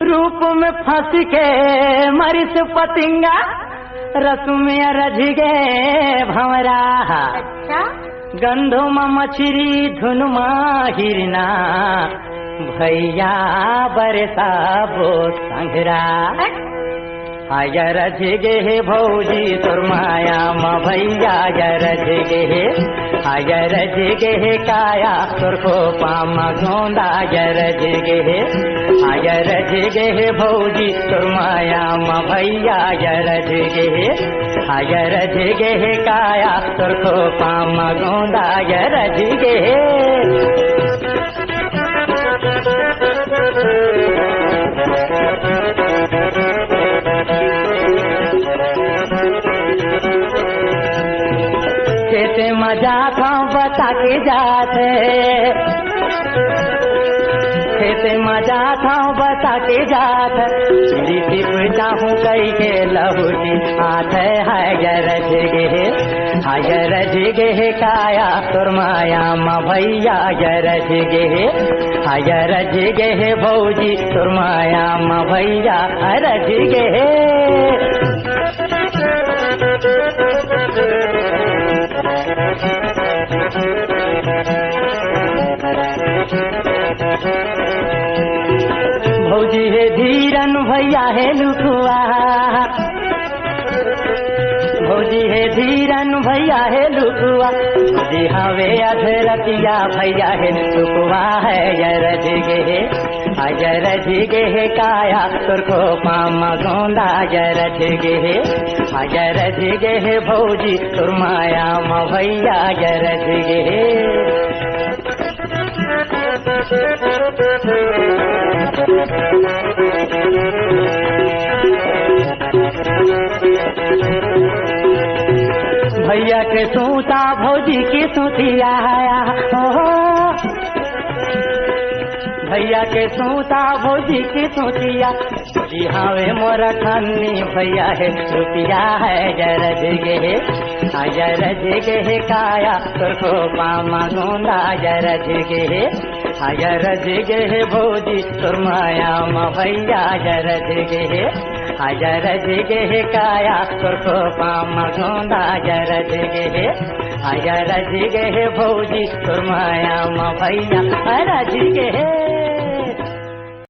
रूप में फंस के मरिस पतिंगा, रस में रज गे भंवरा। अच्छा गंधो में मछरी धुन में हिरना, भैया बरसा वो संघरा। आयर जगे हे भौजी तोर माया म भैया आयर जगे हे, आयर जगे हे काया तोर को पाम गोंदा आयर जगे हे, आयर जगे हे भौजी तोर माया म भैया आयर जगे हे, आयर जगे हे काया तोर को पाम गोंदा आयर जगे हे। कैसे मजा था बता के जाते, कैसे मजा था बता के जाते, लिपटा हूँ कई के लहुटी हाथ है गरज गे, गरज गे काया तोर माया म भैया गरज गे, गरज गे भौजी तोर माया म भैया गरज गे। भौजी हे धीरन भैया हे लुकुआ, भौजी हे धीरन भैया हे लुकुआ, भौजी हवे अधरतिया भैया हे लुकुआ है गरज गे, गरज गे काया तोर को पाम गोंदा गरज गे, गरज गे भौजी तोर माया म भैया गरज गे। भैया के सूता भौजी की सूतिया, भैया के सूता भौजी की सूतिया, जी हावे मोरा खन्नी भैया है सूतिया है गरज गे, गरज गे काया तोर को पाम गोंदा गरज गे, गरज गे भौजी तोर माया म भैया गरज गे, गरज गे काया तोर को पाम गोंदा गरज गे, गरज गे भौजी तोर माया म भैया गरज गे।